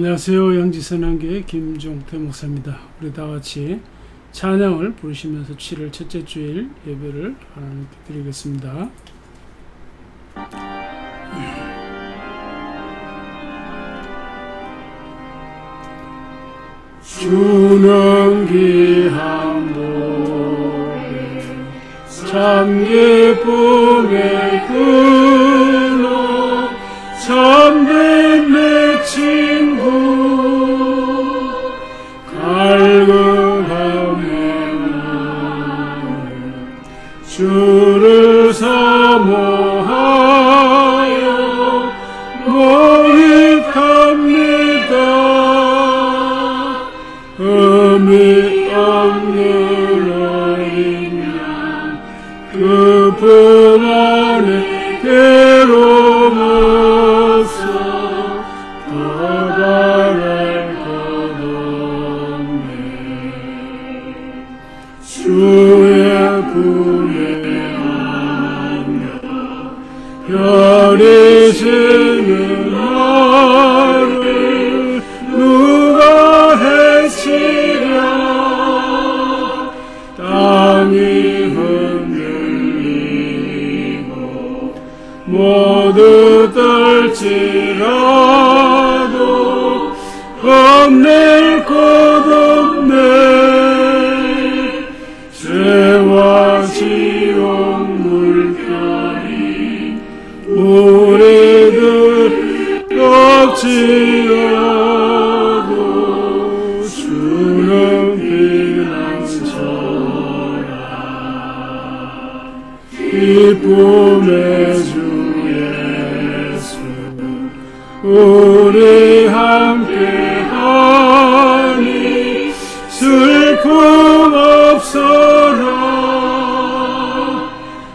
안녕하세요. 양지선한교회 김종태 목사입니다. 우리 다같이 찬양을 부르시면서 7월 첫째 주일 예배를 하나님께 드리겠습니다. 주는 귀한 노래 참 예쁨의 근원 참된 내 친구 갈급하며 주를 사모하여 모입합니다. 의미 없는 어린 양 그 품 안에 괴로움 없어 더 바랄 것 없네. 주의 품에 안겨 별이 지는 나를 누가 해치랴. 땅이 흔들리고 모두 떨지라도 겁낼 것 없네. 죄와 지옥 물결이 우리들 덮치어도 주는 피난처라. 기쁨의 주 예수 우리 함께하니 슬픔 없어라.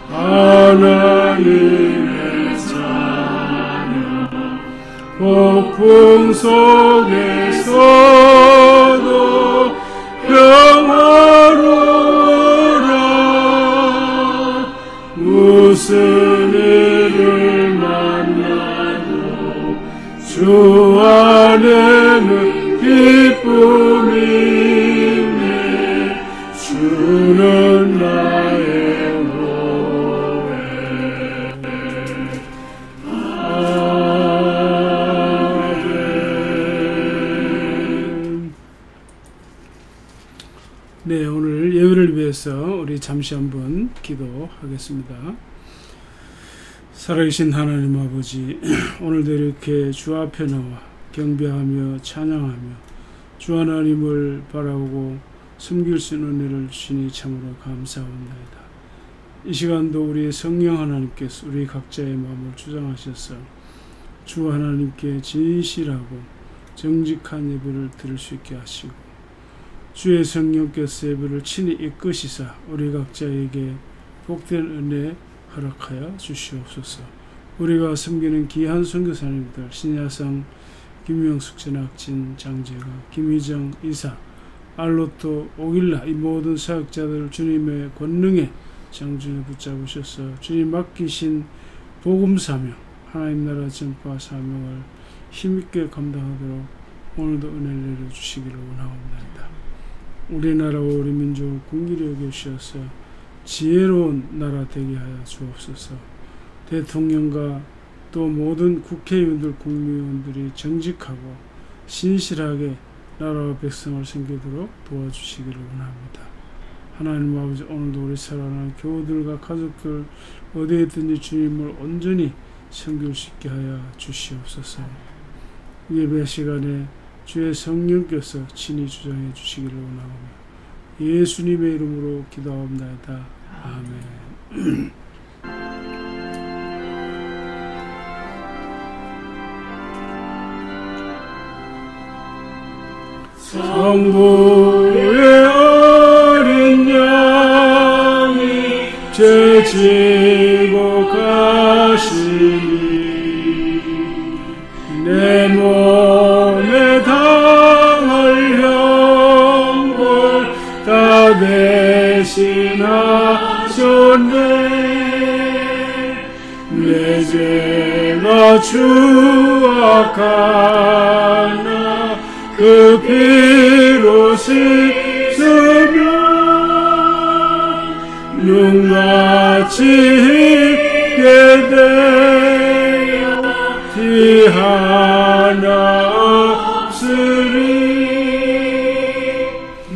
하나님의 자녀 폭풍 속에서도 평화로워라. 무슨 일을 만나도 주 안에는 기쁨이 있네. 주는 나의 노래. 아멘. 네, 오늘 예배를 위해서 우리 잠시 한번 기도하겠습니다. 살아계신 하나님 아버지, 오늘도 이렇게 주 앞에 나와 경배하며 찬양하며 주 하나님을 바라보고 섬길 수 있는 은혜를 주시니 참으로 감사합니다. 이 시간도 우리 성령 하나님께서 우리 각자의 마음을 주장하셔서 주 하나님께 진실하고 정직한 예배를 드릴 수 있게 하시고 주의 성령께서 예배를 친히 이끄시사 우리 각자에게 복된 은혜 허락하여 주시옵소서. 우리가 섬기는 귀한 선교사님들 신야상, 김명숙, 전학진, 장재가, 김희정, 이사, 알로토, 오길라 이 모든 사역자들 주님의 권능에 장중에 붙잡으셔서 주님 맡기신 복음사명 하나님 나라 전파 사명을 힘있게 감당하도록 오늘도 은혜를 내려주시기를 원하옵나이다. 우리나라와 우리 민족을 긍휼히 여겨주셔서 지혜로운 나라 되게 하여 주옵소서. 대통령과 또 모든 국회의원들, 국무위원들이 정직하고 신실하게 나라와 백성을 섬기도록 도와주시기를 원합니다. 하나님 아버지, 오늘도 우리 사랑하는 교우들과 가족들 어디에 있든지 주님을 온전히 섬길 수 있게 하여 주시옵소서. 예배 시간에 주의 성령께서 친히 주장해 주시기를 원하오며 예수님의 이름으로 기도하옵나이다. 아멘. 성부의 어린 양이 죄 지고 가시니 내 몸에 당할 형벌 다 대신하셨네. 내 죄가 추악하나 그 피로 씻으며 눈같이 있게 되어 티 하나 없으리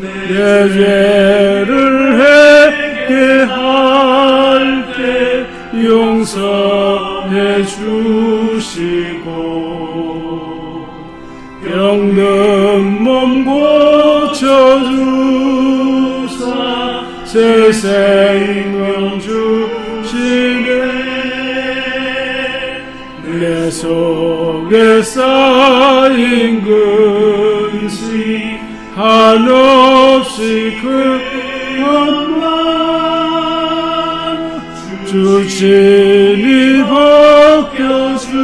내 죄를 회개할 때 용서해 주시고 병든 몸 고쳐주사 새 생명 주시네 내 속에 쌓인 근심 한없이 그것만 주 친히 벗겨주사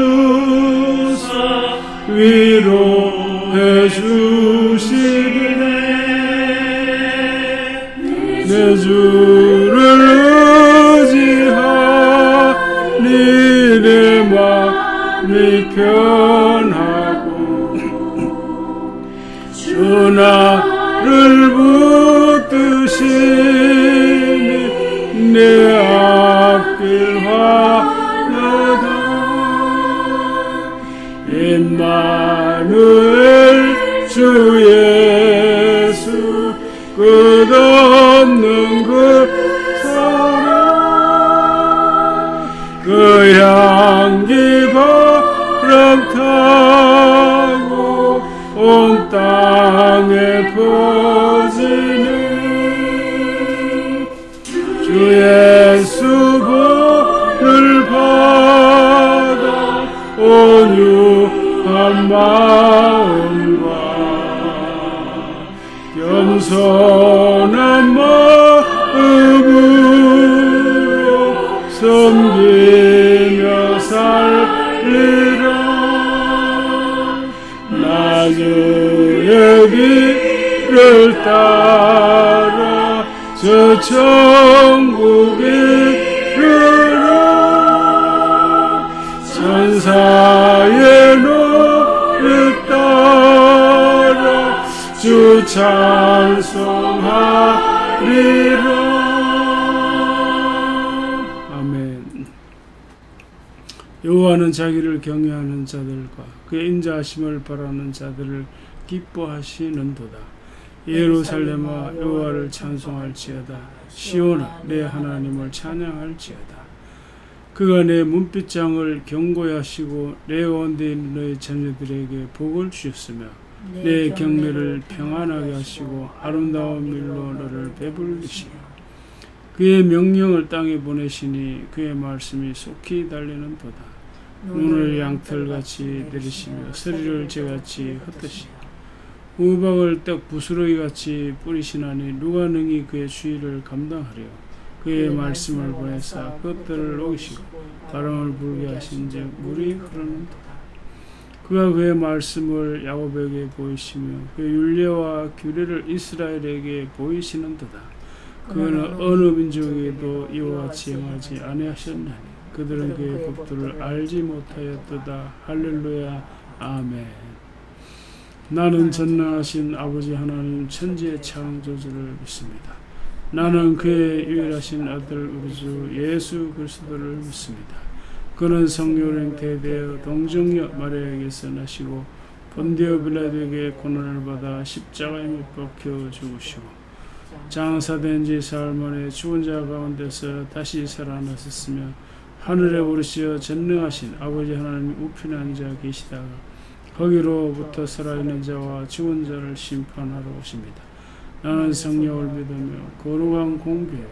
위로해 주시네 내 주를 의지하니 내 마음이 편하고 주 나를 붙드시니 내 앞길 화려다 임마누엘 주 예수 끝없는 그 사랑 그 향기 바람 타고 온 땅에 퍼지는 주 예수 보를 받아 온유한 마음과 겸손한 마음으로 섬기며 살리라 나 주의 길을 따라 저 천국에 이르러 천사의 노래 따라 주 찬송하리라. 아멘. 여호와는 자기를 경외하는 자들과 그의 인자하심을 바라는 자들을 기뻐하시는도다. 예루살렘아 여호와를 찬송할지어다. 시온아 내 하나님을 찬양할지어다. 그가 내 문빗장을 견고히 하시고 내 가운데 있는 너희 자녀들에게 복을 주셨으며 내 경매를 평안하게 하시고 아름다운 밀로 너를 배불리시며 그의 명령을 땅에 보내시니 그의 말씀이 속히 달리는 도다. 눈을 양털같이 내리시며 서리를 재같이 흩으시고 우박을 떡 부스러기같이 뿌리시나니 누가 능히 그의 주의를 감당하려. 그의 말씀을 보내사 그것들을 녹이시고 바람을 불게 하신즉 물이 흐르는도다. 그가 그의 말씀을 야곱에게 보이시며 그의 율례와 규례를 이스라엘에게 보이시는도다. 그는 어느 민족에도 이와 같이 행하지 아니하셨나니 그들은 그의 법도를 알지 못하였도다. 할렐루야. 아멘. 나는 전능하신 아버지 하나님 천지의 창조주를 믿습니다. 나는 그의 유일하신 아들 우리 주 예수 그리스도를 믿습니다. 그는 성령으로 잉태되어 동정녀 마리아에게서 나시고 본디오 빌라도에게 고난을 받아 십자가에 못 박혀 죽으시고 장사된 지 사흘 만에 죽은 자 가운데서 다시 살아나셨으며 하늘에 오르시어 전능하신 아버지 하나님 우편에 앉아 계시다가 거기로부터 살아있는 자와 죽은 자를 심판하러 오십니다. 나는 성령을 믿으며 거룩한 공교회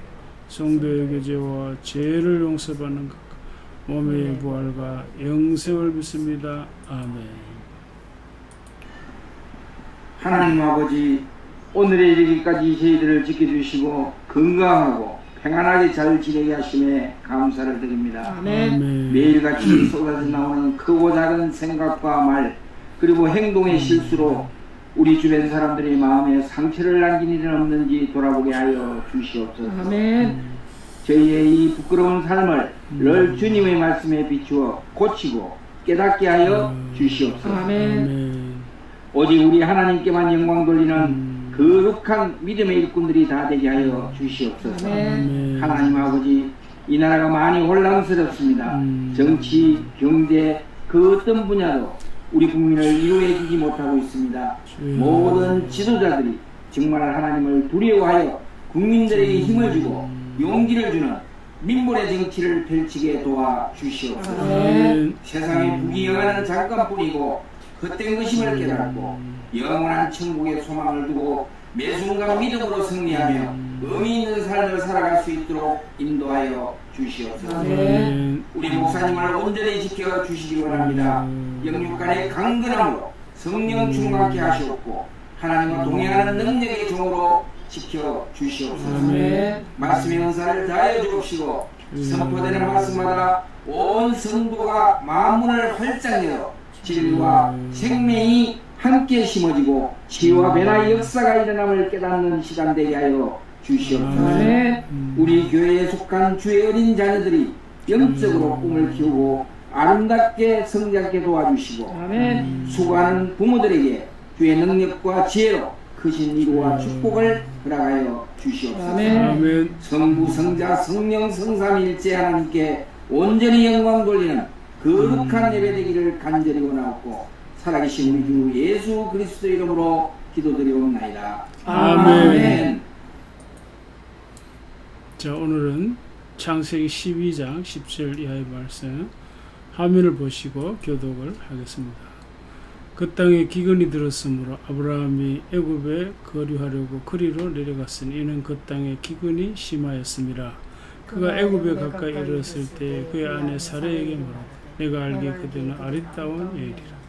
성도의 교제와 죄를 용서받는 것 몸의 부활과 영생을 믿습니다. 아멘. 하나님 아버지, 오늘에 이르기까지 저희들을 지켜주시고 건강하고 평안하게 잘 지내게 하심에 감사를 드립니다. 아멘. 매일같이 쏟아져 나오는 크고 작은 생각과 말 그리고 행동의 실수로 우리 주변 사람들의 마음에 상처를 남긴 일은 없는지 돌아보게 하여 주시옵소서. 아멘. 저희의 이 부끄러운 삶을 늘 주님의 말씀에 비추어 고치고 깨닫게 하여 주시옵소서. 아멘. 오직 우리 하나님께만 영광 돌리는 거룩한 믿음의 일꾼들이 다 되게 하여 주시옵소서. 하나님 아버지, 이 나라가 많이 혼란스럽습니다. 정치, 경제, 그 어떤 분야도 우리 국민을 이루어 주지 못하고 있습니다. 모든 지도자들이 정말 하나님을 두려워하여 국민들에게 힘을 주고 용기를 주는 민물의 정치를 펼치게 도와주시옵소서. 세상의 부귀영화는 잠깐뿐이고 헛된 것임을 깨닫고 영원한 천국의 소망을 두고 매 순간 믿음으로 승리하며 의미 있는 삶을 살아갈 수 있도록 인도하여 주시옵소서. 우리 목사님을 온전히 지켜 주시기 원합니다. 영육간의 강건함으로 성령 충만케 하시옵고 하나님과 동행하는 능력의 종으로 지켜 주시옵소서. 말씀의 은사를 다하여 주옵시고 선포되는 말씀마다 온 성도가 마음문을 활짝 열어 진리와 생명이 함께 심어지고 치유와 변화의 역사가 일어남을 깨닫는 시간 되게 하여 주시옵소서. 우리 교회에 속한 주의 어린 자녀들이 영적으로 꿈을 키우고 아름답게 성장하게 도와주시고 수고하는 부모들에게 주의 능력과 지혜로 크신 이루와 축복을 허락하여 주시옵소서. 성부, 성자, 성령, 성삼일체 하나님께 온전히 영광 돌리는 거룩한 예배 되기를 간절히 원하옵고 살아계신 우리 주 예수 그리스도 이름으로 기도드리옵나이다. 아멘. 자, 오늘은 창세기 12장 10절 이하의 말씀 화면을 보시고 교독을 하겠습니다. 그 땅에 기근이 들었으므로 아브라함이 애굽에 거류하려고 그리로 내려갔으니 이는 그 땅에 기근이 심하였습니다. 그가 애굽에 가까이 이르렀을 때 그의 아내 사레에게 말하되 내가 알기에 그대는 아리따운 여인이라.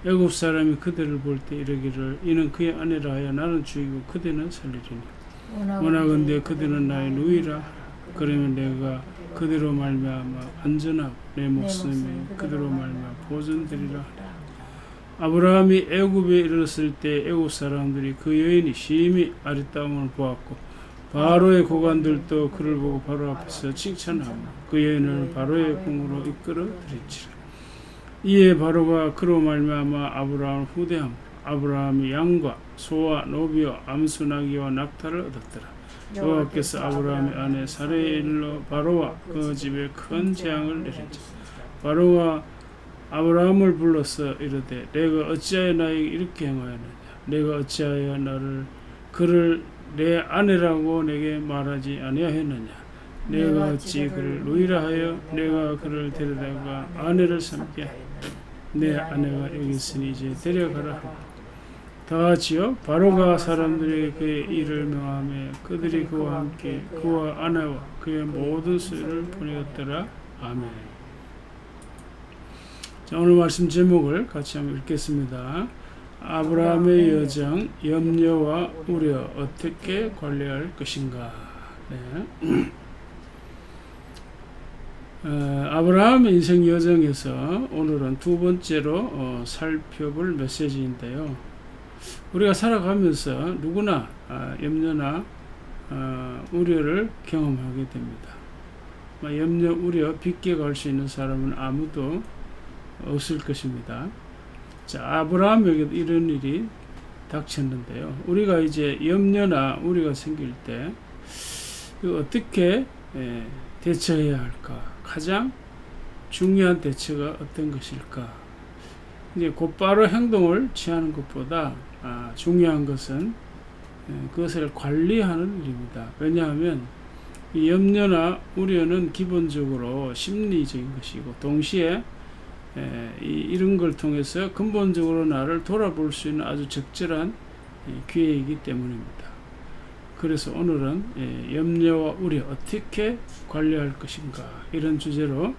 애굽 사람이 그대를 볼 때 이르기를 이는 그의 아내라 하여 나는 죽이고 그대는 살리리니 원하건대 그대는 나의 누이라. 그러면 내가 그대로 말미암아 안전하고 내 목숨이 그대로 말미암아 보존되리라. 아브라함이 애굽에 이르렀을 때 애굽 사람들이 그 여인이 심히 아리따움을 보았고 바로의 고관들도 그를 보고 바로 앞에서 칭찬하며 그 여인을 바로의 궁으로 이끌어 들인지라. 이에 바로가 그로 말미암아 아브라함을 후대함으로 아브라함이 양과 소와 노비와 암수 나귀와 낙타를 얻었더라. 여호와께서 아브라함의 아내 사레의 일로 바로와 그 집에 큰 재앙을 내린지라. 바로가 아브라함을 불러서 이르되 내가 어찌하여 나에게 이렇게 행하였느냐. 내가 어찌하여 그를 내 아내라고 내게 말하지 아니하였느냐. 내가 어찌 그를 누이라 하여 내가 그를 데려다가 아내를 삼게 내 아내가 여기 있으니 이제 데려가라 하고 다하지요. 바로가 사람들에게 그의 일을 명하며 그들이 그와 함께 그와 아내와 그의 모든 수를 보내었더라. 아멘. 자, 오늘 말씀 제목을 같이 한번 읽겠습니다. 아브라함의 여정, 염려와 우려 어떻게 관리할 것인가. 네. 아브라함의 인생 여정에서 오늘은 두 번째로 살펴볼 메시지인데요. 우리가 살아가면서 누구나 염려나 우려를 경험하게 됩니다. 염려, 우려, 빗겨갈 수 있는 사람은 아무도 없을 것입니다. 자, 아브라함에게도 이런 일이 닥쳤는데요. 우리가 이제 염려나 우려가 생길 때 어떻게 대처해야 할까? 가장 중요한 대처가 어떤 것일까? 이제 곧바로 행동을 취하는 것보다 중요한 것은 그것을 관리하는 일입니다. 왜냐하면 이 염려나 우려는 기본적으로 심리적인 것이고 동시에 이런 걸 통해서 근본적으로 나를 돌아볼 수 있는 아주 적절한 기회이기 때문입니다. 그래서 오늘은 염려와 우려 어떻게 관리할 것인가 이런 주제로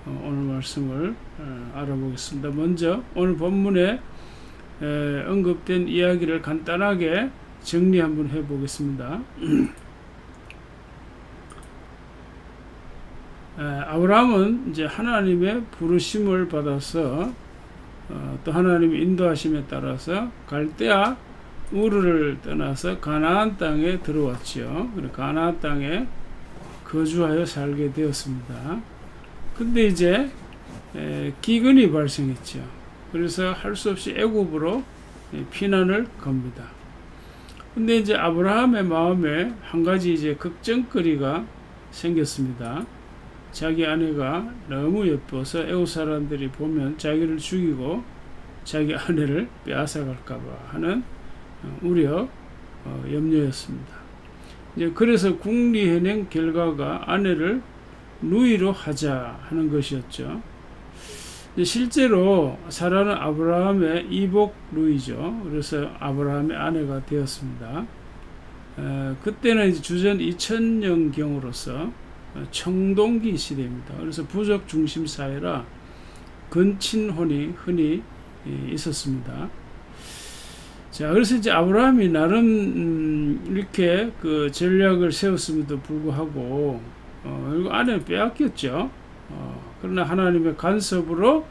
오늘 말씀을 알아보겠습니다. 먼저 오늘 본문에 언급된 이야기를 간단하게 정리 한번 해보겠습니다. 아브라함은 이제 하나님의 부르심을 받아서 또 하나님의 인도하심에 따라서 갈대아 우르를 떠나서 가나안 땅에 들어왔지요. 가나안 땅에 거주하여 살게 되었습니다. 근데 이제 기근이 발생했죠. 그래서 할 수 없이 애굽으로 피난을 겁니다. 근데 이제 아브라함의 마음에 한 가지 이제 걱정거리가 생겼습니다. 자기 아내가 너무 예뻐서 애국 사람들이 보면 자기를 죽이고 자기 아내를 빼앗아갈까봐 하는 우려, 염려였습니다. 이제 그래서 국리현행 결과가 아내를 누이로 하자 하는 것이었죠. 실제로 사라는 아브라함의 이복 누이죠. 그래서 아브라함의 아내가 되었습니다. 그때는 이제 주전 2000년경으로서 청동기 시대입니다. 그래서 부족 중심 사회라 근친혼이 흔히 있었습니다. 자, 그래서 이제 아브라함이 나름 이렇게 그 전략을 세웠음에도 불구하고 결국 아내를 빼앗겼죠. 그러나 하나님의 간섭으로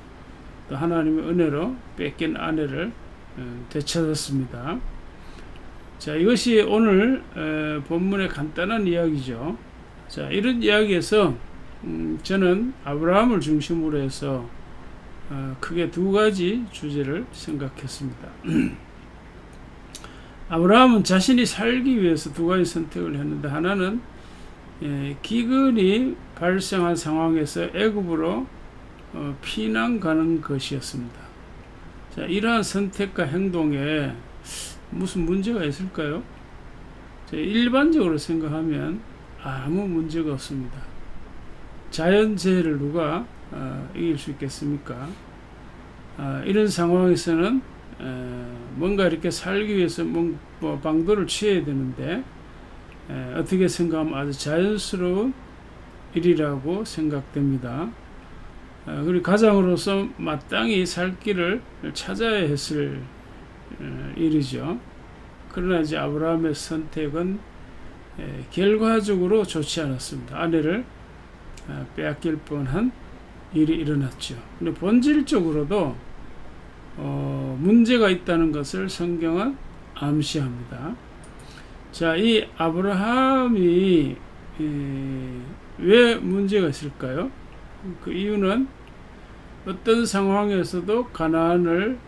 또 하나님의 은혜로 뺏긴 아내를 되찾았습니다. 자, 이것이 오늘 본문의 간단한 이야기죠. 자, 이런 이야기에서 저는 아브라함을 중심으로 해서 크게 두 가지 주제를 생각했습니다. 아브라함은 자신이 살기 위해서 두 가지 선택을 했는데, 하나는 기근이 발생한 상황에서 애굽으로 피난 가는 것이었습니다. 자, 이러한 선택과 행동에 무슨 문제가 있을까요? 자, 일반적으로 생각하면 아무 문제가 없습니다. 자연재해를 누가 이길 수 있겠습니까? 이런 상황에서는 뭔가 이렇게 살기 위해서 뭐 방도를 취해야 되는데, 어떻게 생각하면 아주 자연스러운 일이라고 생각됩니다. 그리고 가장으로서 마땅히 살 길을 찾아야 했을 일이죠. 그러나 이제 아브라함의 선택은 결과적으로 좋지 않았습니다. 아내를 빼앗길 뻔한 일이 일어났죠. 근데 본질적으로도 문제가 있다는 것을 성경은 암시합니다. 자, 이 아브라함이 왜 문제가 있을까요? 그 이유는 어떤 상황에서도 가나안을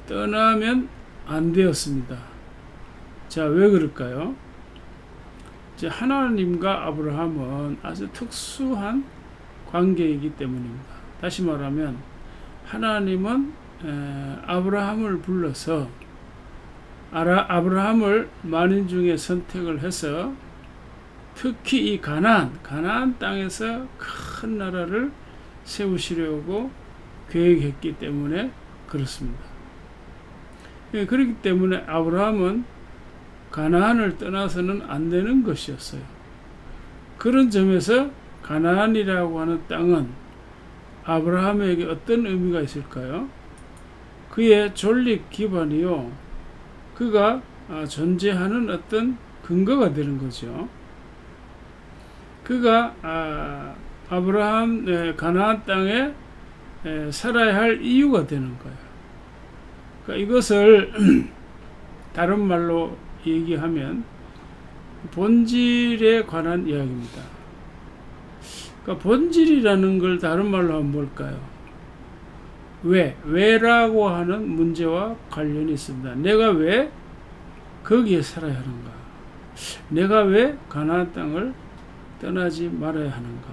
떠나면 안 되었습니다. 자, 왜 그럴까요? 이제 하나님과 아브라함은 아주 특수한 관계이기 때문입니다. 다시 말하면 하나님은 아브라함을 불러서 아브라함을 만인 중에 선택을 해서 특히 이 가나안 땅에서 큰 나라를 세우시려고 계획했기 때문에 그렇습니다. 그렇기 때문에 아브라함은 가나안을 떠나서는 안 되는 것이었어요. 그런 점에서 가나안이라고 하는 땅은 아브라함에게 어떤 의미가 있을까요? 그의 존립 기반이요, 그가 존재하는 어떤 근거가 되는 거죠. 그가 아브라함 가나안 땅에 살아야 할 이유가 되는 거예요. 그러니까 이것을 다른 말로 얘기하면 본질에 관한 이야기입니다. 그러니까 본질이라는 걸 다른 말로 하면 뭘까요? 왜라고 하는 문제와 관련이 있습니다. 내가 왜 거기에 살아야 하는가? 내가 왜 가나안 땅을 떠나지 말아야 하는가?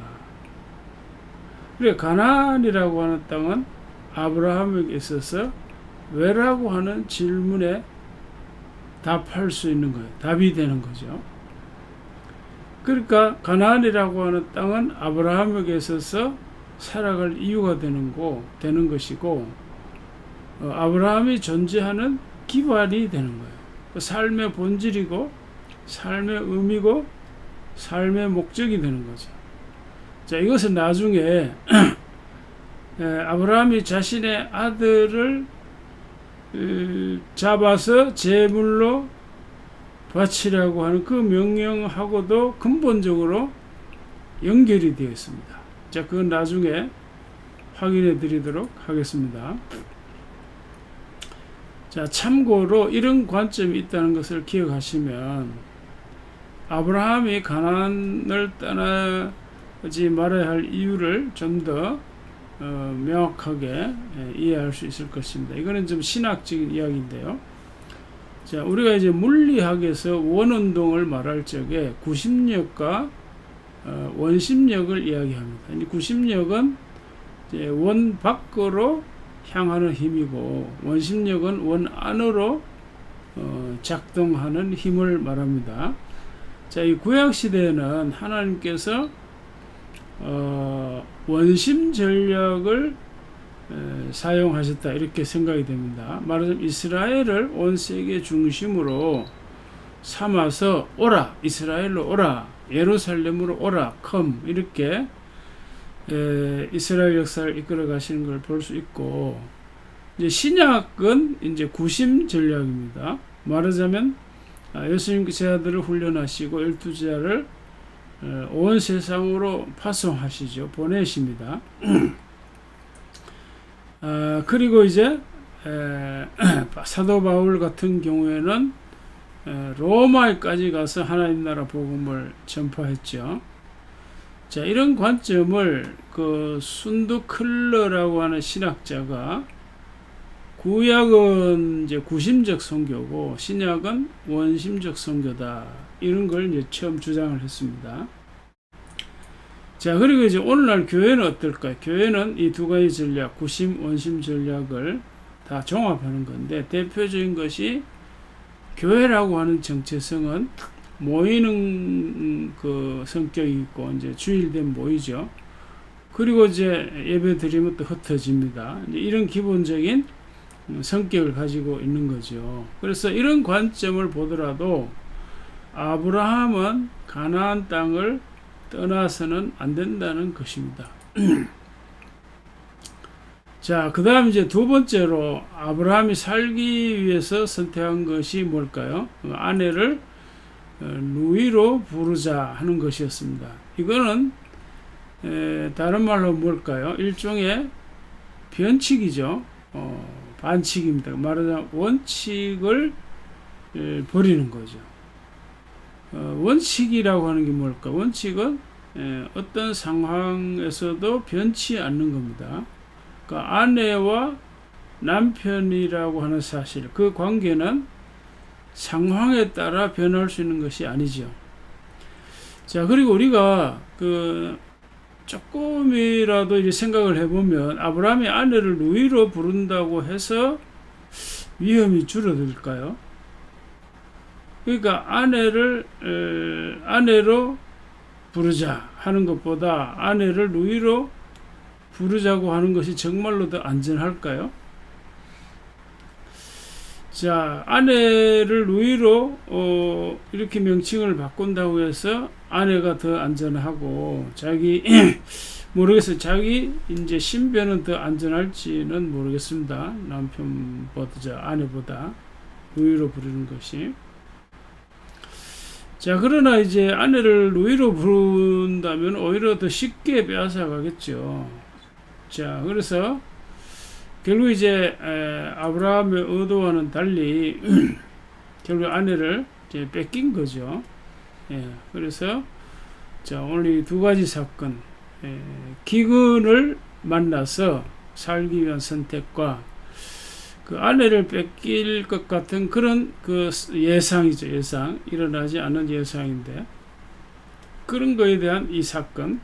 그래, 가나안이라고 하는 땅은 아브라함에게 있어서 왜라고 하는 질문에 답할 수 있는 거예요. 답이 되는 거죠. 그러니까 가나안이라고 하는 땅은 아브라함에게 있어서 살아갈 이유가 되는 것이고, 아브라함이 존재하는 기반이 되는 거예요. 삶의 본질이고, 삶의 의미고, 삶의 목적이 되는 거죠. 자, 이것은 나중에 아브라함이 자신의 아들을 잡아서 제물로 바치라고 하는 그 명령하고도 근본적으로 연결이 되어 있습니다. 자, 그건 나중에 확인해 드리도록 하겠습니다. 자, 참고로 이런 관점이 있다는 것을 기억하시면 아브라함이 가나안을 떠나지 말아야 할 이유를 좀 더 명확하게 이해할 수 있을 것입니다. 이거는 좀 신학적인 이야기인데요. 자, 우리가 이제 물리학에서 원운동을 말할 적에 구심력과 원심력을 이야기합니다. 이 구심력은 이제 원 밖으로 향하는 힘이고, 원심력은 원 안으로 작동하는 힘을 말합니다. 자, 이 구약 시대에는 하나님께서 원심 전략을 사용하셨다, 이렇게 생각이 됩니다. 말하자면 이스라엘을 온 세계 중심으로 삼아서 오라, 이스라엘로 오라, 예루살렘으로 오라, 컴, 이렇게 이스라엘 역사를 이끌어 가시는 걸 볼 수 있고, 이제 신약은 이제 구심 전략입니다. 말하자면 예수님 제자들을 훈련하시고 12제자를 온 세상으로 파송하시죠. 보내십니다. 그리고 이제 사도 바울 같은 경우에는 로마에까지 가서 하나님 나라 복음을 전파했죠. 자, 이런 관점을 그 순두 클러라고 하는 신학자가, 구약은 이제 구심적 선교고 신약은 원심적 선교다, 이런 걸 이제 처음 주장을 했습니다. 자, 그리고 이제 오늘날 교회는 어떨까요? 교회는 이 두 가지 전략, 구심, 원심 전략을 다 종합하는 건데, 대표적인 것이 교회라고 하는 정체성은 모이는 그 성격이 있고, 이제 주일된 모이죠. 그리고 이제 예배 드리면 또 흩어집니다. 이제 이런 기본적인 성격을 가지고 있는 거죠. 그래서 이런 관점을 보더라도 아브라함은 가나안 땅을 떠나서는 안 된다는 것입니다. 자, 그 다음 이제 두 번째로 아브라함이 살기 위해서 선택한 것이 뭘까요? 아내를 누이로 부르자 하는 것이었습니다. 이거는 다른 말로 뭘까요? 일종의 변칙이죠. 반칙입니다. 말하자면 원칙을 버리는 거죠. 원칙이라고 하는 게 뭘까? 원칙은 어떤 상황에서도 변치 않는 겁니다. 그러니까 아내와 남편이라고 하는 사실, 그 관계는 상황에 따라 변할 수 있는 것이 아니죠. 자, 그리고 우리가 그 조금이라도 이제 생각을 해보면, 아브라함이 아내를 누이로 부른다고 해서 위험이 줄어들까요? 그러니까 아내를 아내로 부르자 하는 것보다 아내를 누이로 부르자고 하는 것이 정말로 더 안전할까요? 자, 아내를 누이로 이렇게 명칭을 바꾼다고 해서 아내가 더 안전하고 자기 모르겠어요. 자기 이제 신변은 더 안전할지는 모르겠습니다. 남편보다 아내보다 누이로 부르는 것이. 자, 그러나 이제 아내를 누이로 부른다면 오히려 더 쉽게 빼앗아 가겠죠. 자, 그래서 결국 이제 아브라함의 의도와는 달리 결국 아내를 이제 뺏긴 거죠. 그래서 자, 오늘 이 두 가지 사건, 기근을 만나서 살기 위한 선택과 그 아내를 뺏길 것 같은 그런 그 예상이죠. 예상, 일어나지 않은 예상인데, 그런 거에 대한 이 사건,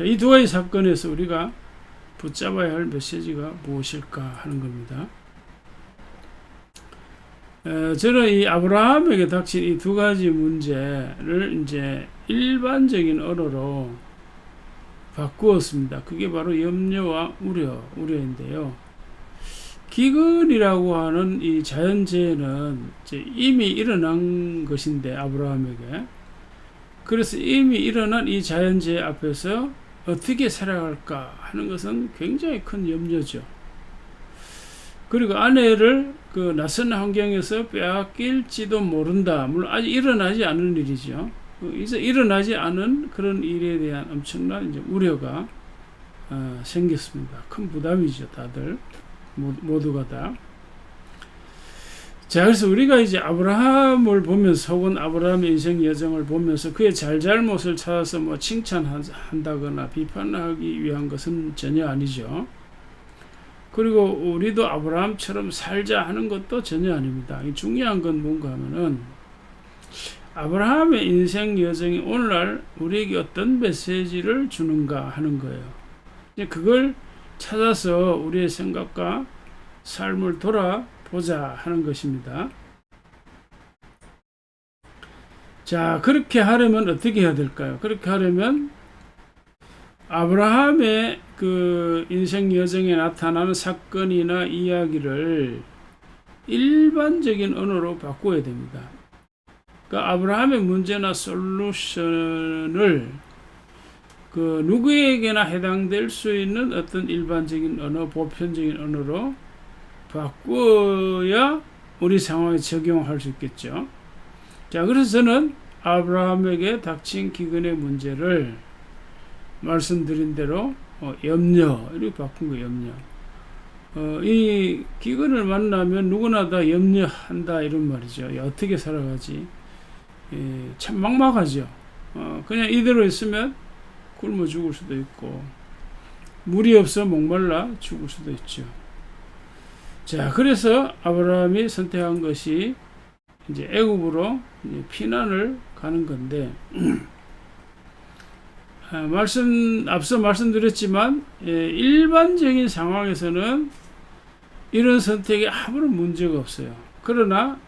이 두 가지 사건에서 우리가 붙잡아야 할 메시지가 무엇일까 하는 겁니다. 저는 이 아브라함에게 닥친 이 두 가지 문제를 이제 일반적인 언어로 바꾸었습니다. 그게 바로 염려와 우려인데요. 기근이라고 하는 이 자연재해는 이제 이미 일어난 것인데, 아브라함에게. 그래서 이미 일어난 이 자연재해 앞에서 어떻게 살아갈까 하는 것은 굉장히 큰 염려죠. 그리고 아내를 그 낯선 환경에서 빼앗길지도 모른다. 물론 아직 일어나지 않은 일이죠. 이제 일어나지 않은 그런 일에 대한 엄청난 이제 우려가 생겼습니다. 큰 부담이죠, 다들. 모두가 다. 자, 그래서 우리가 이제 아브라함을 보면서, 혹은 아브라함의 인생 여정을 보면서 그의 잘잘못을 찾아서 뭐 칭찬한다거나 비판하기 위한 것은 전혀 아니죠. 그리고 우리도 아브라함처럼 살자 하는 것도 전혀 아닙니다. 중요한 건 뭔가 하면은 아브라함의 인생 여정이 오늘날 우리에게 어떤 메시지를 주는가 하는 거예요. 그걸 찾아서 우리의 생각과 삶을 돌아보자 하는 것입니다. 자, 그렇게 하려면 어떻게 해야 될까요? 그렇게 하려면 아브라함의 그 인생 여정에 나타나는 사건이나 이야기를 일반적인 언어로 바꿔야 됩니다. 그러니까 아브라함의 문제나 솔루션을 그 누구에게나 해당될 수 있는 어떤 일반적인 언어, 보편적인 언어로 바꾸어야 우리 상황에 적용할 수 있겠죠. 자, 그래서 저는 아브라함에게 닥친 기근의 문제를 말씀드린 대로 염려 이렇게 바꾼 거예요. 염려. 이 기근을 만나면 누구나 다 염려한다 이런 말이죠. 어떻게 살아가지? 참 막막하죠. 그냥 이대로 있으면 굶어 죽을 수도 있고 물이 없어 목말라 죽을 수도 있죠. 자, 그래서 아브라함이 선택한 것이 이제 애굽으로 피난을 가는 건데 앞서 말씀드렸지만 일반적인 상황에서는 이런 선택에 아무런 문제가 없어요. 그러나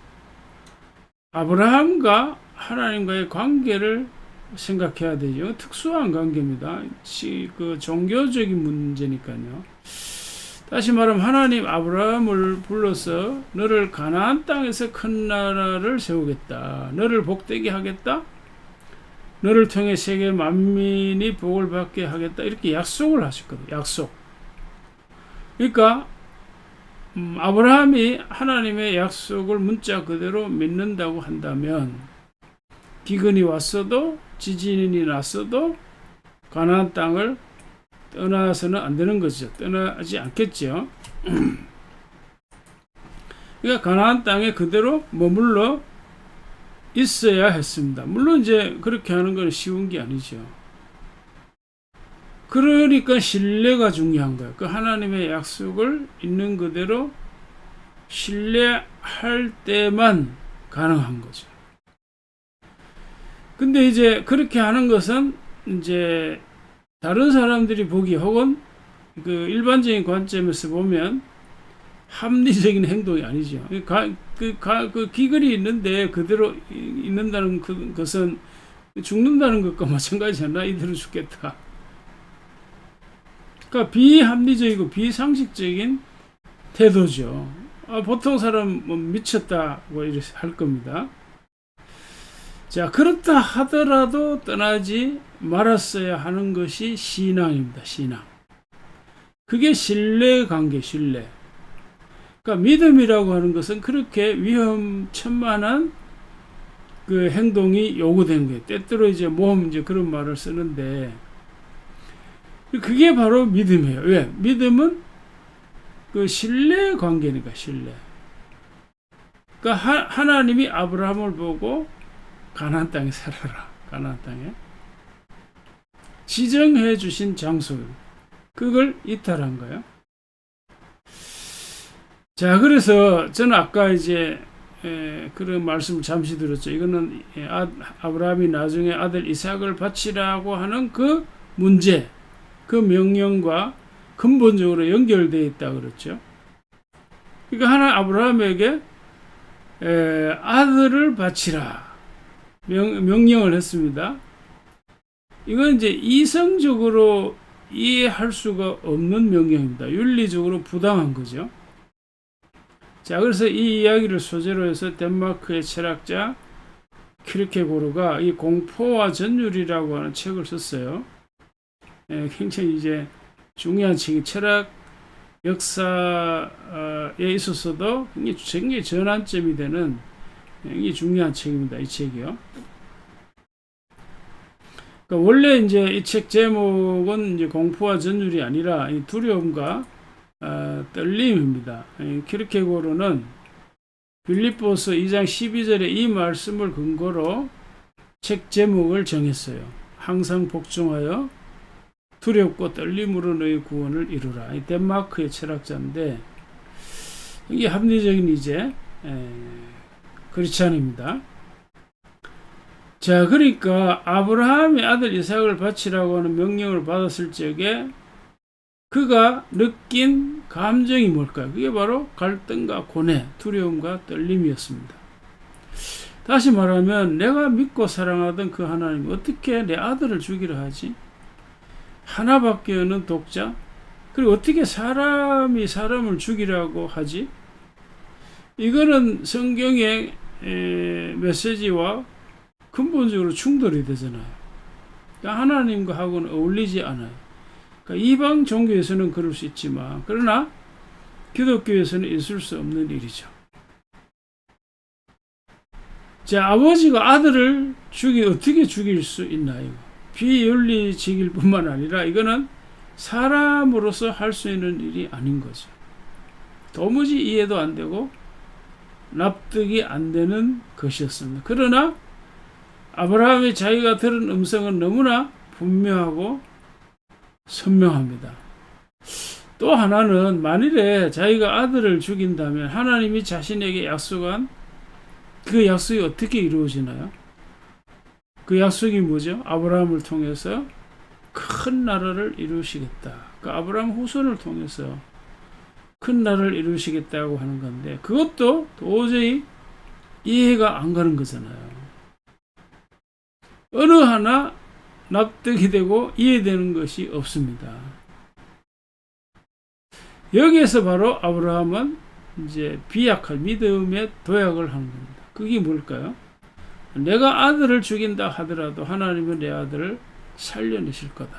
아브라함과 하나님과의 관계를 생각해야 되죠. 특수한 관계입니다. 그 종교적인 문제니까요. 다시 말하면 하나님 아브라함을 불러서 너를 가나안 땅에서 큰 나라를 세우겠다. 너를 복되게 하겠다. 너를 통해 세계 만민이 복을 받게 하겠다. 이렇게 약속을 하셨거든요. 약속. 그러니까 아브라함이 하나님의 약속을 문자 그대로 믿는다고 한다면 기근이 왔어도 지진이 났어도 가나안 땅을 떠나서는 안 되는 거죠. 떠나지 않겠죠. 그러니까 가나안 땅에 그대로 머물러 있어야 했습니다. 물론 이제 그렇게 하는 건 쉬운 게 아니죠. 그러니까 신뢰가 중요한 거예요. 그 하나님의 약속을 있는 그대로 신뢰할 때만 가능한 거죠. 근데 이제 그렇게 하는 것은 이제 다른 사람들이 보기 혹은 그 일반적인 관점에서 보면 합리적인 행동이 아니죠. 그 기근이 있는데 그대로 있는다는 것은 죽는다는 것과 마찬가지잖아. 이대로 죽겠다. 그러니까 비합리적이고 비상식적인 태도죠. 보통 사람 뭐 미쳤다고 이렇게 할 겁니다. 자, 그렇다 하더라도 떠나지 말았어야 하는 것이 신앙입니다. 신앙. 그게 신뢰관계, 신뢰. 그러니까 믿음이라고 하는 것은 그렇게 위험천만한 그 행동이 요구된 거예요. 때때로 이제 모험 이제 그런 말을 쓰는데 그게 바로 믿음이에요. 왜? 믿음은 그 신뢰 관계니까 신뢰. 그러니까 하나님이 아브라함을 보고 가나안 땅에 살아라. 가나안 땅에 지정해 주신 장소 그걸 이탈한 거예요. 자, 그래서 저는 아까 이제 그런 말씀을 잠시 드렸죠. 이거는 아브라함이 나중에 아들 이삭을 바치라고 하는 그 문제, 그 명령과 근본적으로 연결되어 있다 그랬죠. 그러니까 아브라함에게 아들을 바치라 명령을 했습니다. 이건 이제 이성적으로 이해할 수가 없는 명령입니다. 윤리적으로 부당한 거죠. 자, 그래서 이 이야기를 소재로 해서 덴마크의 철학자 키르케고르가 이 공포와 전율이라고 하는 책을 썼어요. 굉장히 이제 중요한 책이 철학 역사에 있어서도 굉장히 전환점이 되는 굉장히 중요한 책입니다. 이 책이요. 그러니까 원래 이제 이 책 제목은 이제 공포와 전율이 아니라 이 두려움과 떨림입니다. 키르케고르는 빌립보서 2장 12절에 이 말씀을 근거로 책 제목을 정했어요. 항상 복종하여 두렵고 떨림으로 너희 구원을 이루라. 이 덴마크의 철학자인데 이게 합리적인 이제 크리스찬입니다. 자, 그러니까 아브라함의 아들 이삭을 바치라고 하는 명령을 받았을 적에 그가 느낀 감정이 뭘까요? 그게 바로 갈등과 고뇌, 두려움과 떨림이었습니다. 다시 말하면 내가 믿고 사랑하던 그 하나님이 어떻게 내 아들을 죽이려 하지? 하나밖에 없는 독자? 그리고 어떻게 사람이 사람을 죽이라고 하지? 이거는 성경의 메시지와 근본적으로 충돌이 되잖아요. 그러니까 하나님과 하고는 어울리지 않아요. 그러니까 이방 종교에서는 그럴 수 있지만 그러나 기독교에서는 있을 수 없는 일이죠. 자, 아버지가 아들을 어떻게 죽일 수 있나요? 비윤리적일 뿐만 아니라 이거는 사람으로서 할 수 있는 일이 아닌 거죠. 도무지 이해도 안 되고 납득이 안 되는 것이었습니다. 그러나 아브라함이 자기가 들은 음성은 너무나 분명하고 선명합니다. 또 하나는 만일에 자기가 아들을 죽인다면 하나님이 자신에게 약속한 그 약속이 어떻게 이루어지나요? 그 약속이 뭐죠? 아브라함을 통해서 큰 나라를 이루시겠다. 그 아브라함 후손을 통해서 큰 나라를 이루시겠다고 하는 건데 그것도 도저히 이해가 안 가는 거잖아요. 어느 하나 납득이 되고 이해되는 것이 없습니다. 여기에서 바로 아브라함은 이제 비약할 믿음의 도약을 하는 겁니다. 그게 뭘까요? 내가 아들을 죽인다 하더라도 하나님은 내 아들을 살려내실 거다.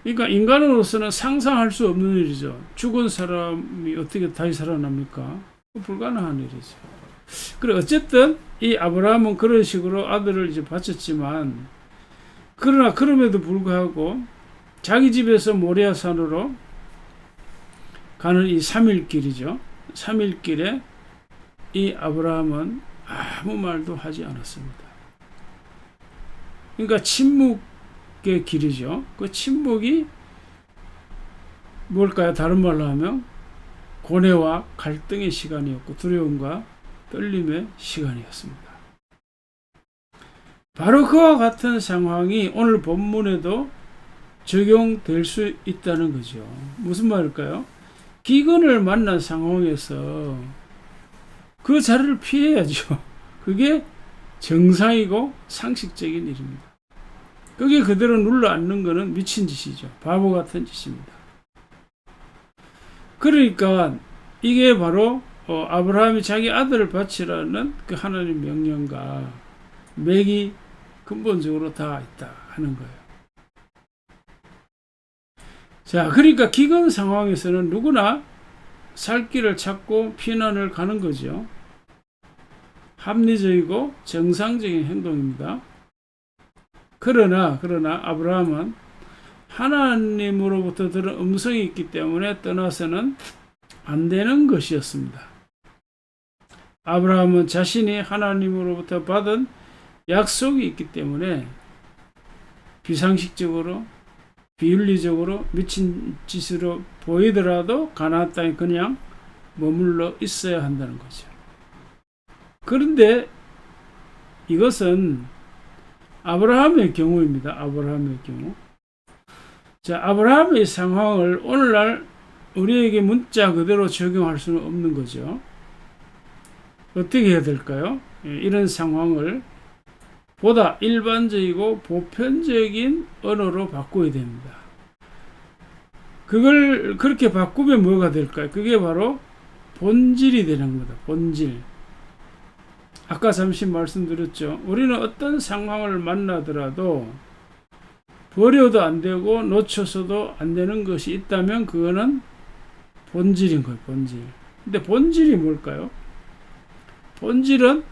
그러니까 인간으로서는 상상할 수 없는 일이죠. 죽은 사람이 어떻게 다시 살아납니까? 불가능한 일이죠. 그래 어쨌든 이 아브라함은 그런 식으로 아들을 이제 바쳤지만 그러나 그럼에도 불구하고 자기 집에서 모리아산으로 가는 이 3일길이죠. 3일길에 이 아브라함은 아무 말도 하지 않았습니다. 그러니까 침묵의 길이죠. 그 침묵이 뭘까요? 다른 말로 하면 고뇌와 갈등의 시간이었고 두려움과 떨림의 시간이었습니다. 바로 그와 같은 상황이 오늘 본문에도 적용될 수 있다는 거죠. 무슨 말일까요? 기근을 만난 상황에서 그 자리를 피해야죠. 그게 정상이고 상식적인 일입니다. 그게 그대로 눌러 앉는 것은 미친 짓이죠. 바보 같은 짓입니다. 그러니까 이게 바로 아브라함이 자기 아들을 바치라는 그 하나님 명령과 맥이 근본적으로 다 있다 하는 거예요. 자, 그러니까 기근 상황에서는 누구나 살 길을 찾고 피난을 가는 거죠. 합리적이고 정상적인 행동입니다. 그러나 아브라함은 하나님으로부터 들은 음성이 있기 때문에 떠나서는 안 되는 것이었습니다. 아브라함은 자신이 하나님으로부터 받은 약속이 있기 때문에 비상식적으로 비윤리적으로 미친 짓으로 보이더라도 가나안 땅에 그냥 머물러 있어야 한다는 거죠. 그런데 이것은 아브라함의 경우입니다. 아브라함의 경우. 자, 아브라함의 상황을 오늘날 우리에게 문자 그대로 적용할 수는 없는 거죠. 어떻게 해야 될까요? 이런 상황을 보다 일반적이고 보편적인 언어로 바꿔야 됩니다. 그걸 그렇게 바꾸면 뭐가 될까요? 그게 바로 본질이 되는 겁니다. 본질. 아까 잠시 말씀드렸죠. 우리는 어떤 상황을 만나더라도 버려도 안 되고 놓쳐서도 안 되는 것이 있다면 그거는 본질인 거예요. 본질. 근데 본질이 뭘까요? 본질은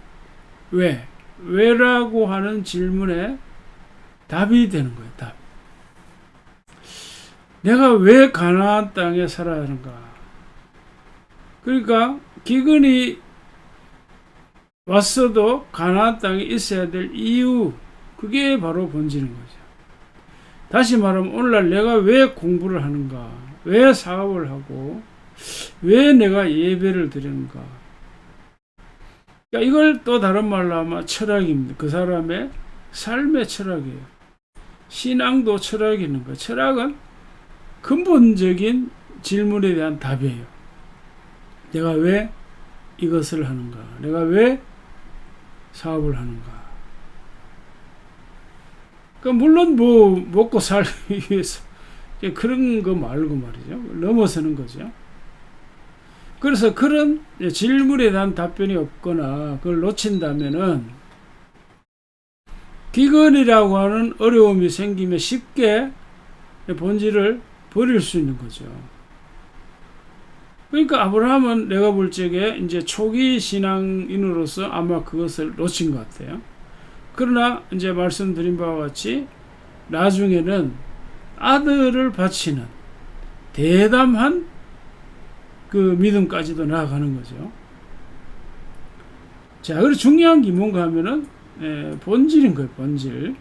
왜? 왜라고 하는 질문에 답이 되는 거예요. 답. 내가 왜 가나안 땅에 살아야 하는가? 그러니까 기근이 왔어도 가나안 땅에 있어야 될 이유, 그게 바로 본질인 거죠. 다시 말하면 오늘날 내가 왜 공부를 하는가, 왜 사업을 하고, 왜 내가 예배를 드리는가. 그러니까 이걸 또 다른 말로 하면 철학입니다. 그 사람의 삶의 철학이에요. 신앙도 철학이 있는 거예요. 철학은 근본적인 질문에 대한 답이에요. 내가 왜 이것을 하는가? 내가 왜 사업을 하는가? 그러니까 물론 뭐 먹고 살기 위해서 그런 거 말고 말이죠. 넘어서는 거죠. 그래서 그런 질문에 대한 답변이 없거나 그걸 놓친다면은 기근이라고 하는 어려움이 생기면 쉽게 본질을 버릴 수 있는 거죠. 그러니까 아브라함은 내가 볼 적에 이제 초기 신앙인으로서 아마 그것을 놓친 것 같아요. 그러나 이제 말씀드린 바와 같이 나중에는 아들을 바치는 대담한 그 믿음까지도 나아가는 거죠. 자, 그리고 중요한 게 뭔가 하면은 본질인 거예요, 본질.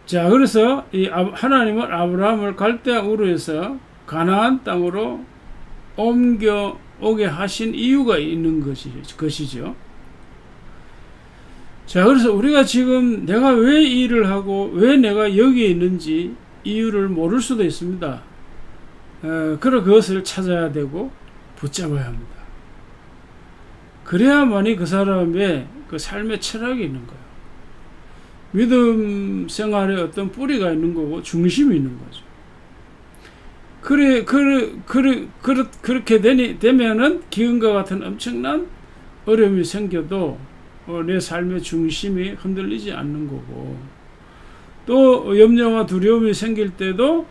자, 그래서 이 하나님은 아브라함을 갈대아 우르에서 가나안 땅으로 옮겨 오게 하신 이유가 있는 것이죠. 자, 그래서 우리가 지금 내가 왜 이 일을 하고 왜 내가 여기에 있는지 이유를 모를 수도 있습니다. 그러 그것을 찾아야 되고 붙잡아야 합니다. 그래야만이 그 사람의 그 삶의 철학이 있는 거예요. 믿음 생활에 어떤 뿌리가 있는 거고 중심이 있는 거죠. 그렇게 되면은 기근과 같은 엄청난 어려움이 생겨도 내 삶의 중심이 흔들리지 않는 거고, 또 염려와 두려움이 생길 때도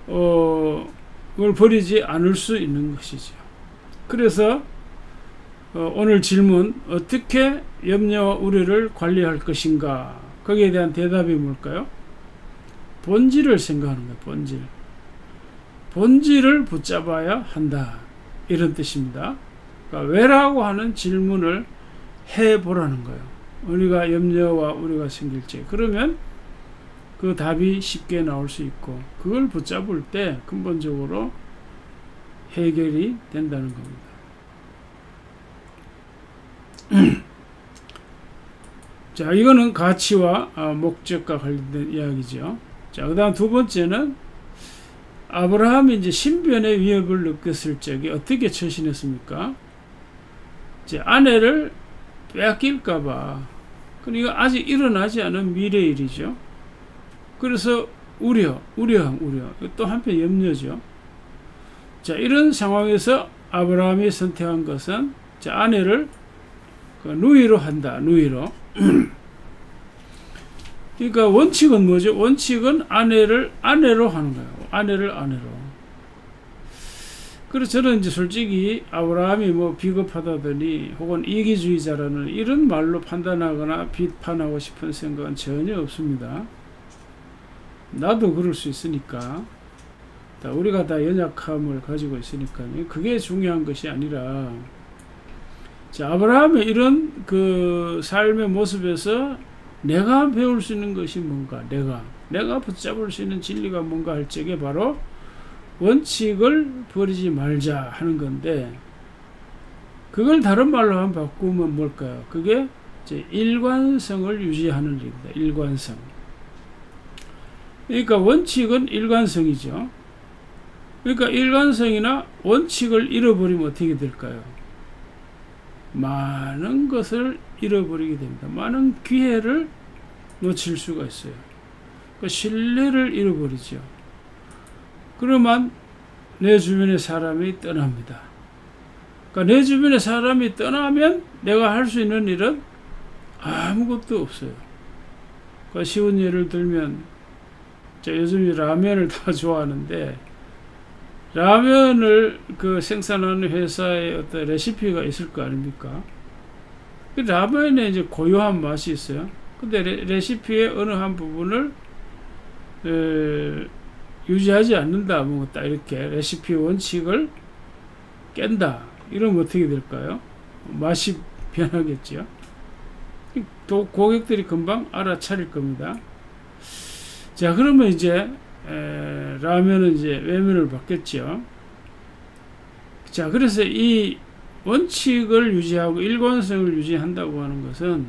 그걸 버리지 않을 수 있는 것이죠. 그래서 오늘 질문, 어떻게 염려와 우려를 관리할 것인가? 거기에 대한 대답이 뭘까요? 본질을 생각하는 거예요. 본질. 본질을 붙잡아야 한다, 이런 뜻입니다. 그러니까 왜라고 하는 질문을 해보라는 거예요. 우리가 염려와 우려가 생길 때, 그러면 그 답이 쉽게 나올 수 있고, 그걸 붙잡을 때 근본적으로 해결이 된다는 겁니다. 자, 이거는 가치와 목적과 관련된 이야기죠. 자, 그 다음 두 번째는 아브라함이 이제 신변의 위협을 느꼈을 적에 어떻게 처신했습니까? 이제 아내를 빼앗길까봐, 그러니까 아직 일어나지 않은 미래 일이죠. 그래서 우려. 또 한편 염려죠. 자, 이런 상황에서 아브라함이 선택한 것은, 자, 아내를 누이로 한다, 누이로. 그러니까 원칙은 뭐죠? 원칙은 아내를 아내로 하는 거예요. 아내를 아내로. 그래서 저는 이제 솔직히 아브라함이 뭐 비겁하다더니 혹은 이기주의자라는 이런 말로 판단하거나 비판하고 싶은 생각은 전혀 없습니다. 나도 그럴 수 있으니까. 우리가 다 연약함을 가지고 있으니까요. 그게 중요한 것이 아니라, 자, 아브라함의 이런 그 삶의 모습에서 내가 배울 수 있는 것이 뭔가, 내가 붙잡을 수 있는 진리가 뭔가 할 적에 바로 원칙을 버리지 말자 하는 건데, 그걸 다른 말로 한번 바꾸면 뭘까요? 그게 이제 일관성을 유지하는 일입니다. 일관성. 그러니까 원칙은 일관성이죠. 그러니까 일관성이나 원칙을 잃어버리면 어떻게 될까요? 많은 것을 잃어버리게 됩니다. 많은 기회를 놓칠 수가 있어요. 그러니까 신뢰를 잃어버리죠. 그러면 내 주변의 사람이 떠납니다. 그러니까 내 주변의 사람이 떠나면 내가 할 수 있는 일은 아무것도 없어요. 그러니까 쉬운 예를 들면, 요즘 라면을 다 좋아하는데, 라면을 그 생산하는 회사에 어떤 레시피가 있을 거 아닙니까? 그 라면에 이제 고유한 맛이 있어요. 근데 레시피의 어느 한 부분을 유지하지 않는다, 뭐 딱 이렇게 레시피 원칙을 깬다, 이러면 어떻게 될까요? 맛이 변하겠죠. 또 고객들이 금방 알아차릴 겁니다. 자, 그러면 이제 라면은 이제 외면을 받겠죠. 자, 그래서 이 원칙을 유지하고 일관성을 유지한다고 하는 것은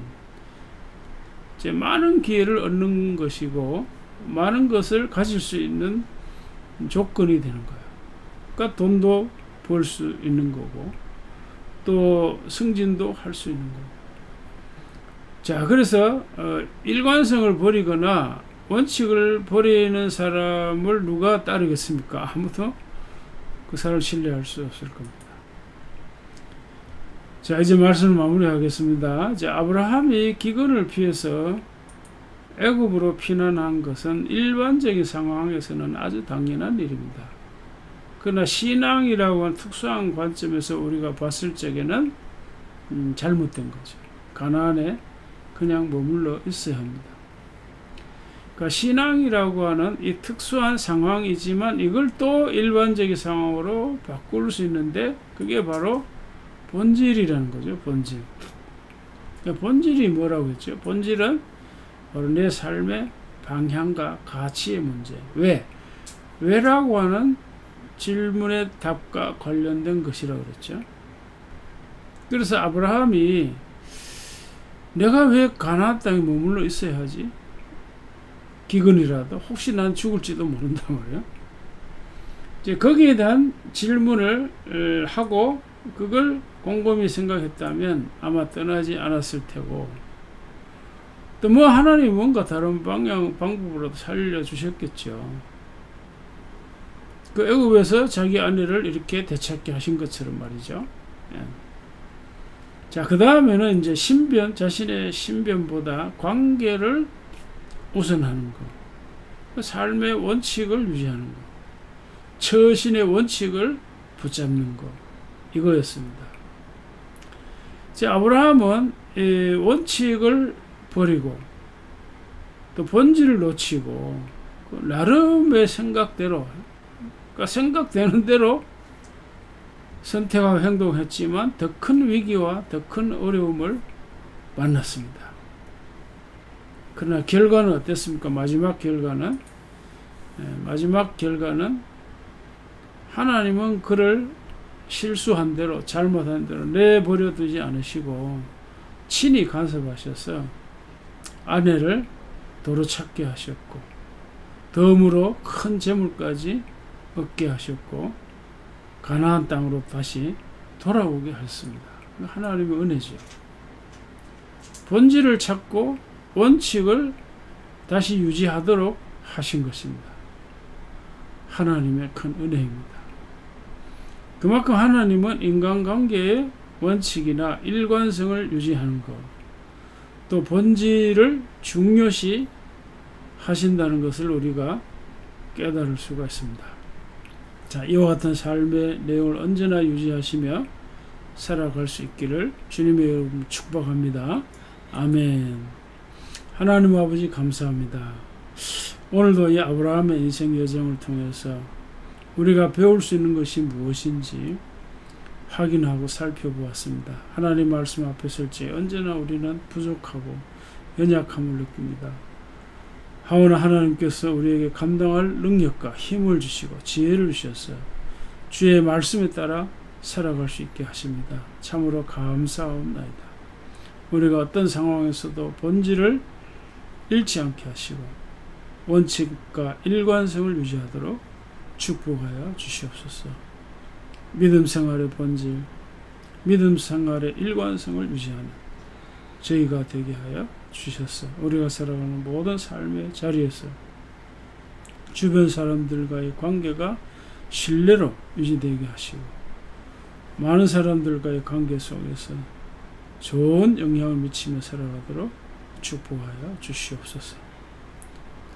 이제 많은 기회를 얻는 것이고 많은 것을 가질 수 있는 조건이 되는 거예요. 그러니까 돈도 벌 수 있는 거고 또 승진도 할 수 있는 거고. 자, 그래서 일관성을 버리거나 원칙을 버리는 사람을 누가 따르겠습니까? 아무도 그 사람을 신뢰할 수 없을 겁니다. 자, 이제 말씀을 마무리하겠습니다. 자, 아브라함이 기근을 피해서 애굽으로 피난한 것은 일반적인 상황에서는 아주 당연한 일입니다. 그러나 신앙이라고 하는 특수한 관점에서 우리가 봤을 적에는 잘못된 거죠. 가나안에 그냥 머물러 있어야 합니다. 그러니까 신앙이라고 하는 이 특수한 상황이지만 이걸 또 일반적인 상황으로 바꿀 수 있는데 그게 바로 본질이라는 거죠. 본질. 그러니까 본질이 뭐라고 했죠? 본질은 바로 내 삶의 방향과 가치의 문제. 왜라고 하는 질문의 답과 관련된 것이라고 그랬죠. 그래서 아브라함이 내가 왜 가나안 땅에 머물러 있어야 하지? 기근이라도 혹시 난 죽을지도 모른단 말이에요. 이제 거기에 대한 질문을 하고 그걸 곰곰이 생각했다면 아마 떠나지 않았을 테고 또 뭐 하나님이 뭔가 다른 방법으로 살려주셨겠죠. 그 애굽에서 자기 아내를 이렇게 되찾게 하신 것처럼 말이죠. 예. 자, 그 다음에는 이제 자신의 신변보다 관계를 우선하는 것, 그 삶의 원칙을 유지하는 것, 처신의 원칙을 붙잡는 것, 이거였습니다. 자, 아브라함은 이 원칙을 버리고 또 본질을 놓치고 나름의 생각대로, 그러니까 생각되는 대로 선택하고 행동했지만 더 큰 위기와 더 큰 어려움을 만났습니다. 그러나 결과는 어땠습니까? 마지막 결과는 하나님은 그를 실수한 대로 잘못한 대로 내버려 두지 않으시고 친히 간섭하셔서 아내를 도로 찾게 하셨고 덤으로 큰 재물까지 얻게 하셨고 가나안 땅으로 다시 돌아오게 했습니다. 하나님의 은혜죠. 본질을 찾고 원칙을 다시 유지하도록 하신 것입니다. 하나님의 큰 은혜입니다. 그만큼 하나님은 인간관계의 원칙이나 일관성을 유지하는 것, 또 본질을 중요시 하신다는 것을 우리가 깨달을 수가 있습니다. 자, 이와 같은 삶의 내용을 언제나 유지하시며 살아갈 수 있기를 주님의 이름으로 축복합니다. 아멘. 하나님 아버지 감사합니다. 오늘도 이 아브라함의 인생 여정을 통해서 우리가 배울 수 있는 것이 무엇인지 확인하고 살펴보았습니다. 하나님 말씀 앞에 설 때 언제나 우리는 부족하고 연약함을 느낍니다. 하오나 하나님께서 우리에게 감당할 능력과 힘을 주시고 지혜를 주셔서 주의 말씀에 따라 살아갈 수 있게 하십니다. 참으로 감사합니다. 우리가 어떤 상황에서도 본질을 잃지 않게 하시고 원칙과 일관성을 유지하도록 축복하여 주시옵소서. 믿음 생활의 본질, 믿음 생활의 일관성을 유지하는 저희가 되게 하여 주셨어. 우리가 살아가는 모든 삶의 자리에서 주변 사람들과의 관계가 신뢰로 유지되게 하시고 많은 사람들과의 관계 속에서 좋은 영향을 미치며 살아가도록 축복하여 주시옵소서.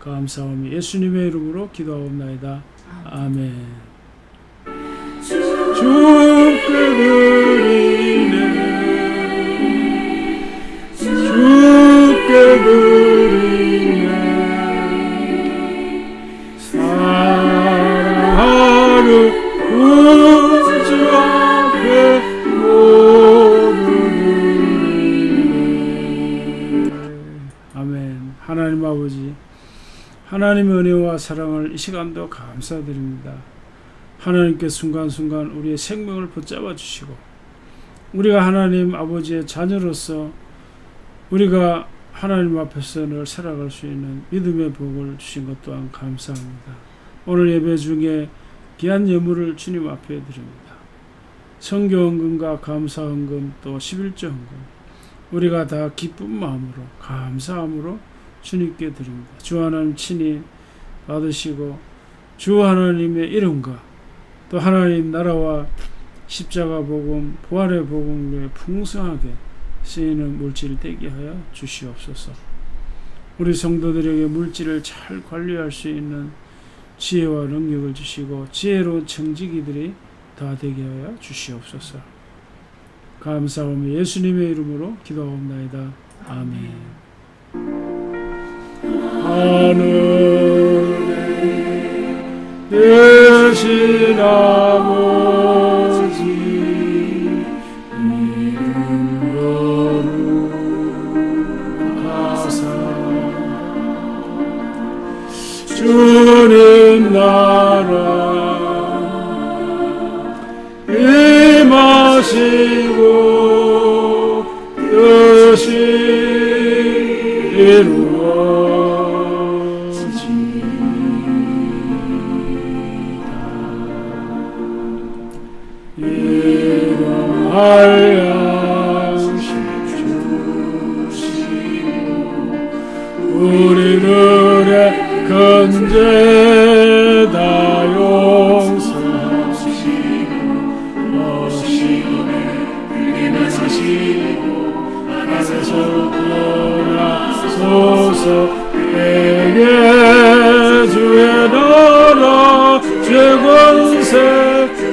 감사하며 예수님의 이름으로 기도하옵나이다. 아멘. 주께 드리네, 주께 드리네, 사랑하는 구주 앞에 모두 드리네. 하나님의 은혜와 사랑을 이 시간도 감사드립니다. 하나님께 순간순간 우리의 생명을 붙잡아 주시고 우리가 하나님 아버지의 자녀로서 우리가 하나님 앞에서 늘 살아갈 수 있는 믿음의 복을 주신 것 또한 감사합니다. 오늘 예배 중에 귀한 예물을 주님 앞에 드립니다. 성교헌금과 감사헌금 또 11조헌금 우리가 다 기쁜 마음으로 감사함으로 주님께 드립니다. 주 하나님 친히 받으시고 주 하나님의 이름과 또 하나님 나라와 십자가 복음 부활의 복음에 풍성하게 쓰이는 물질 되게 하여 주시옵소서. 우리 성도들에게 물질을 잘 관리할 수 있는 지혜와 능력을 주시고 지혜로운 청지기들이 다 되게 하여 주시옵소서. 감사하며 예수님의 이름으로 기도하옵나이다. 아멘. 하늘에 계신 아버지 이름 거룩하사 주님 나라 임하시고 뜻이 이루어지이다. 일용할 양식 주시고 우리들의 근죄 다 용서하시고 하나님께서 떠나소서. 내게 주의 나라 죄권세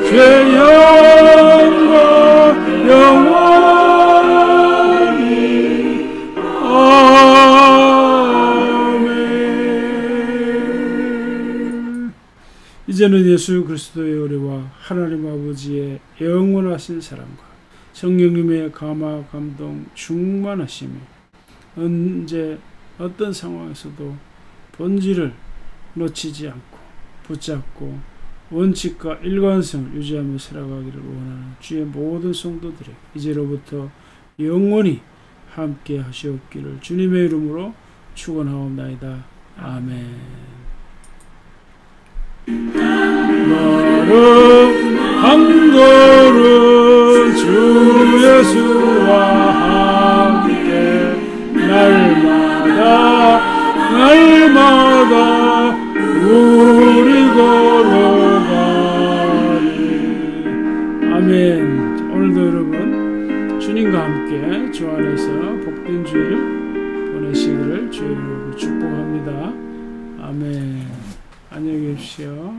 죄영광 영원히 아멘. 이제는 예수 그리스도의 은혜와 하나님 아버지의 영원하신 사랑과 성령님의 감화 감동 충만하심이 언제 어떤 상황에서도 본질을 놓치지 않고 붙잡고 원칙과 일관성을 유지하며 살아가기를 원하는 주의 모든 성도들에게 이제로부터 영원히 함께 하시옵기를 주님의 이름으로 축원하옵나이다. 아멘. 걸음 한 걸음 주 예수와 함께 날마다 우리 걸어가리. 아멘. 오늘도 여러분 주님과 함께 주 안에서 복된 주일 보내시기를 주의 이름으로 축복합니다. 아멘. 안녕히 계십시오.